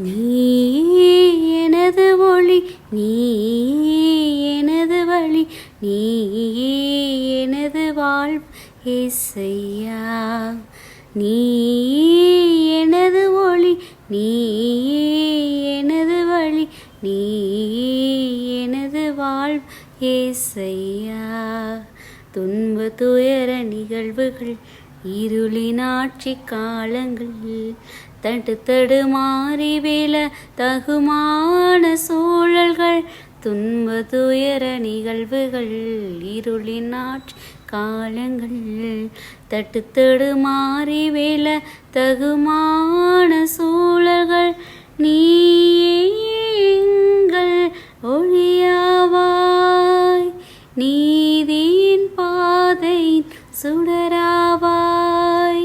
நீ எனது ஒளி, நீ எனது வழி, நீ எனது வாழ்வு இயேசையா. நீ எனது ஒளி, நீ எனது வழி, நீ எனது வாழ்வு இயேசையா. துன்ப துயர நிகழ்வுகள், இருளின் ஆட்சி காலங்கள், தடுமாறி விழ தகுமான சூழல்கள், துன்ப துயர நிகழ்வுகள், இருளின் ஆட்சி காலங்கள், தடுமாறி விழ தகுமான சூழல்கள், நீயே எங்கள் ஒளியாவாய், நீதியின் பாதையின் சுடராவாய்,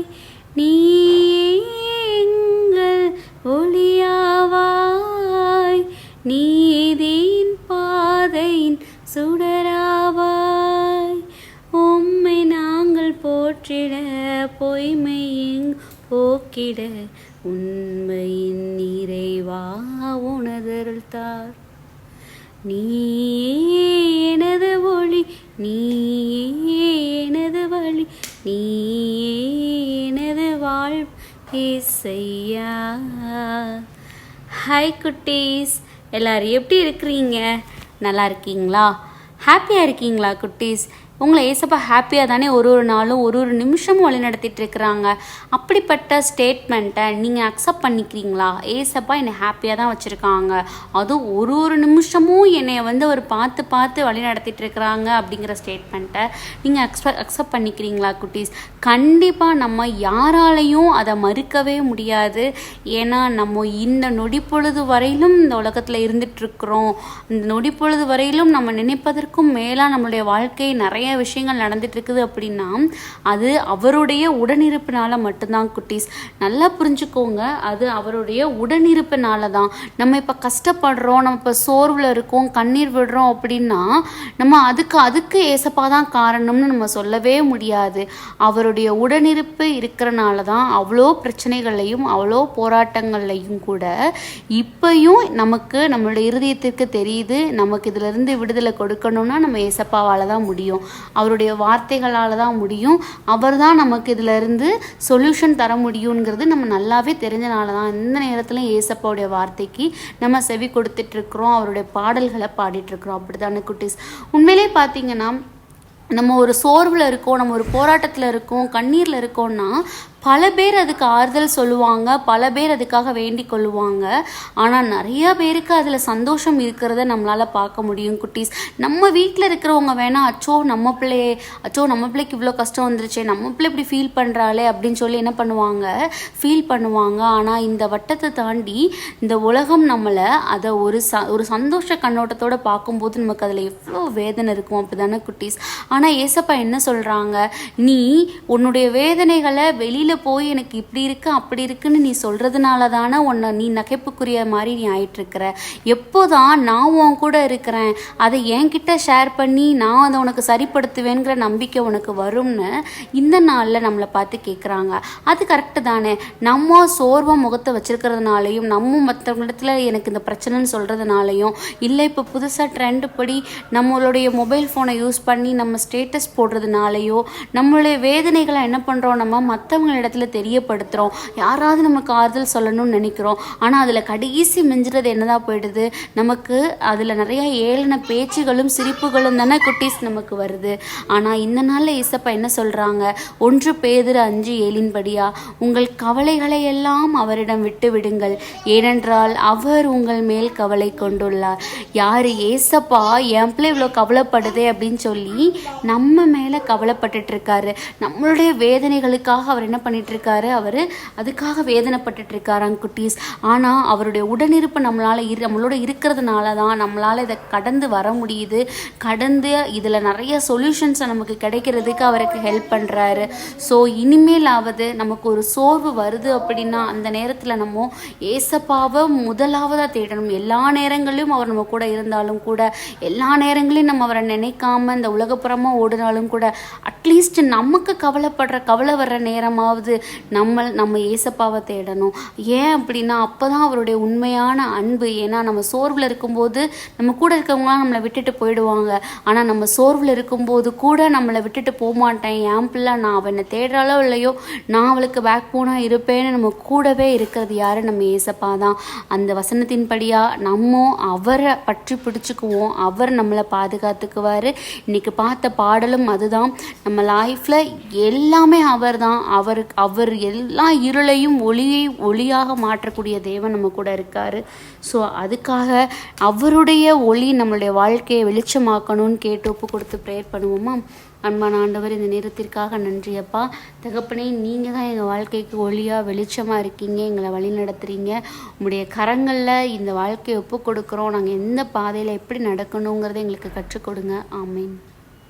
நீயே எங்கள் ஒளியாவாய், நீதியின் பாதையின் சுடராவாய். உம்மை நாங்கள் போற்றிட, பொய்மை போக்கிட, உண்மையின் நிறைவா உணர்தருள் தார். நீயே எனது ஒளி, நீயே எனது வழி, நீயே எனது வாழ்வு இயேசையா. ஹாய் குட்டீஸ், எல்லாரும் எப்படி இருக்கிறீங்க? நல்லா இருக்கீங்களா? ஹாப்பியாக இருக்கீங்களா குட்டீஸ்? உங்களை ஏசப்பா ஹாப்பியாக தானே ஒரு நாளும் ஒரு நிமிஷமும் வழி நடத்திட்டு இருக்கிறாங்க. அப்படிப்பட்ட ஸ்டேட்மெண்ட்டை நீங்கள் அக்செப்ட் பண்ணிக்கிறீங்களா? ஏசப்பா என்னை ஹாப்பியாக தான் வச்சுருக்காங்க, அதுவும் ஒரு நிமிஷமும் என்னை அவர் பார்த்து வழி நடத்திட்டு இருக்கிறாங்க அப்படிங்கிற ஸ்டேட்மெண்ட்டை நீங்கள் அக்செப்ட் பண்ணிக்கிறீங்களா குட்டீஸ்? கண்டிப்பாக நம்ம யாராலையும் அதை மறுக்கவே முடியாது. ஏன்னா நம்ம இந்த நொடிப்பொழுது வரையிலும் இந்த உலகத்தில் இருந்துகிட்ருக்குறோம். இந்த நொடிப்பொழுது வரையிலும் நம்ம நினைப்பதற்கும் மேலாக நம்மளுடைய வாழ்க்கை நிறைய விஷயங்கள் நடந்துட்டு இருக்குது அப்படின்னா அது அவருடைய உடனிருப்பினால மட்டும்தான் குட்டீஸ். நல்லா புரிஞ்சுக்கோங்க, அது அவருடைய உடனிருப்பினால தான். நம்ம இப்போ கஷ்டப்படுறோம், நம்ம இப்போ சோர்வில் இருக்கோம், கண்ணீர் விடுறோம் அப்படின்னா நம்ம அதுக்கு ஏசப்பா தான் காரணம்னு நம்ம சொல்லவே முடியாது. அவருடைய உடனிருப்பு இருக்கிறனால தான் அவ்வளோ பிரச்சனைகளையும் அவ்வளோ போராட்டங்கள்லையும் கூட இப்பையும் நமக்கு நம்மளுடைய இருதயத்திற்கு தெரியுது, நமக்கு இதிலிருந்து விடுதலை கொடுக்கணும்னா நம்ம ஏசப்பாவால் தான் முடியும், அவருடைய வார்த்தைகளால் தான் முடியும். அவர் தான் நமக்கு இதிலிருந்து சொல்யூஷன் தர முடியுங்கிறது நம்ம நல்லாவே தெரிஞ்சனால தான் இந்த நேரத்தில் ஏசப்பாவுடைய வார்த்தைக்கு நம்ம செவி கொடுத்துட்ருக்குறோம், அவருடைய பாடல்களை பாடிட்டுருக்குறோம். அப்படி தானே குட்டீஸ்? உண்மையிலே பார்த்தீங்கன்னா நம்ம ஒரு சோர்வில் இருக்கோம், நம்ம ஒரு போராட்டத்தில் இருக்கோம், கண்ணீரில் இருக்கோம்னா பல பேர் அதுக்கு ஆறுதல் சொல்லுவாங்க, பல பேர் அதுக்காக வேண்டிக் கொள்ளுவாங்க. ஆனால் நிறையா பேருக்கு அதில் சந்தோஷம் இருக்கிறத நம்மளால் பார்க்க முடியும் குட்டீஸ். நம்ம வீட்டில் இருக்கிறவங்க வேணால் நம்ம பிள்ளைக்கு இவ்வளோ கஷ்டம் வந்துருச்சு, நம்ம பிள்ளை இப்படி ஃபீல் பண்ணுறாளே அப்படின்னு சொல்லி என்ன பண்ணுவாங்க, ஃபீல் பண்ணுவாங்க. ஆனால் இந்த வட்டத்தை தாண்டி இந்த உலகம் நம்மளை அதை ஒரு சந்தோஷ கண்ணோட்டத்தோடு பார்க்கும்போது நமக்கு அதில் எவ்வளோ வேதனை இருக்கும். அப்படி தானே குட்டீஸ்? ஆனால் ஏசப்பா என்ன சொல்கிறாங்க, நீ உன்னுடைய வேதனைகளை வெளியில் போய் எனக்கு இப்படி இருக்கு அப்படி இருக்குன்னு நீ சொல்றதுனால தானே உன்னை நீ நகைப்புக்குரிய மாதிரி நீ ஆயிட்டுருக்கிற. எப்போதான் நான் உன் கூட இருக்கிறேன், அதை என்கிட்ட ஷேர் பண்ணி நான் அதை உனக்கு சரிப்படுத்துவேங்கிற நம்பிக்கை உனக்கு வரும்னு இந்த நாளில் நம்மளை பார்த்து கேட்குறாங்க. அது கரெக்டு தானே? நம்ம சோர்வம் முகத்தை வச்சிருக்கிறதுனாலையும், நம்ம மற்றவங்களிடத்துல எனக்கு இந்த பிரச்சனைன்னு சொல்கிறதுனாலையும், இல்லை இப்போ புதுசாக ட்ரெண்டு படி நம்மளுடைய மொபைல் ஃபோனை யூஸ் பண்ணி நம்ம ஸ்டேட்டஸ் போடுறதுனாலையோ நம்மளுடைய வேதனைகளை என்ன பண்ணுறோம், நம்ம மற்றவங்க இடத்துல தெரியப்படுத்துகிறோம், யாராவது நமக்கு ஆறுதல் சொல்லணும்னு நினைக்கிறோம். ஆனால் அதில் கடைசி மிஞ்சுறது என்னதான் போயிடுது, நமக்கு அதில் நிறைய ஏளன பேச்சுகளும் சிரிப்புகளும் தானே குட்டீஸ் நமக்கு வருது. ஆனால் இந்த நாளில் ஏசப்பா என்ன சொல்கிறாங்க, 1 பேதுரு 5:7 உங்கள் கவலைகளை எல்லாம் அவரிடம் விட்டு விடுங்கள், ஏனென்றால் அவர் உங்கள் மேல் கவலை கொண்டுள்ளார். யார்? ஏசப்பா என் பிள்ளை இவ்வளோ கவலைப்படுதே அப்படின்னு சொல்லி நம்ம மேலே கவலைப்பட்டுட்டு இருக்காரு. நம்மளுடைய வேதனைகளுக்காக அவர் என்ன பண்ணிட்டு இருக்காரு, அவர் அதுக்காக வேதனைப்பட்டு இருக்காராங்க குட்டீஸ். ஆனால் அவருடைய உடனிருப்பு நம்மளோட இருக்கிறதுனால தான் நம்மளால் இதை கடந்து வர முடியுது. கடந்து இதில் நிறைய சொல்யூஷன்ஸை நமக்கு கிடைக்கிறதுக்கு அவருக்கு ஹெல்ப் பண்ணுறாரு. ஸோ இனிமேலாவது நமக்கு ஒரு சோர்வு வருது அப்படின்னா அந்த நேரத்தில் நம்ம ஏசப்பாவை முதலாவதாக தேடணும். எல்லா நேரங்களிலும் அவர் நம்ம கூட இருந்தாலும் கூட, எல்லா நேரங்களையும் நம்ம அவரை நினைக்காம இந்த உலகப்புறமாக ஓடினாலும் கூட, அட்லீஸ்ட் நமக்கு கவலை வர்ற நேரமாக முதலாவது நம்ம ஏசப்பாவை தேடணும். ஏன் அப்படின்னா அப்போ தான் அவருடைய உண்மையான அன்பு. ஏன்னா நம்ம சோர்வில் இருக்கும்போது நம்ம கூட இருக்கவங்களாம் நம்மளை விட்டுட்டு போயிடுவாங்க. ஆனால் நம்ம சோர்வில் இருக்கும்போது கூட நம்மளை விட்டுட்டு போக மாட்டேன், என் பிள்ளை நான் அவனை தேடுறாலோ இல்லையோ நான் அவளுக்கு பேக் போனாக இருப்பேன்னு நம்ம கூடவே இருக்கிறது யார்? நம்ம ஏசப்பா தான். அந்த வசனத்தின்படியாக நம்ம அவரை பற்றி பிடிச்சிக்குவோம், அவர் நம்மளை பாதுகாத்துக்குவார். இன்னைக்கு பார்த்த பாடலும் அதுதான். நம்ம லைஃப்பில் எல்லாமே அவர் தான். அவர் எல்லா இருளையும் ஒளியாக மாற்றக்கூடிய தேவன் நம்ம கூட இருக்கார். ஸோ அதுக்காக அவருடைய ஒளி நம்மளுடைய வாழ்க்கையை வெளிச்சமாக்கணும்னு கேட்டு ஒப்பு கொடுத்து ப்ரேயர் பண்ணுவோமா? அன்பான ஆண்டவர், இந்த நேரத்திற்காக நன்றியப்பா. தகப்பனே, நீங்கள் தான் எங்கள் வாழ்க்கைக்கு ஒளியாக வெளிச்சமாக இருக்கீங்க, எங்களை வழி நடத்துகிறீங்க. உங்களுடைய கரங்களில் இந்த வாழ்க்கையை ஒப்பு கொடுக்குறோம். நாங்கள் எந்த பாதையில் எப்படி நடக்கணுங்கிறத எங்களுக்கு கற்றுக் கொடுங்க. ஆமீன்.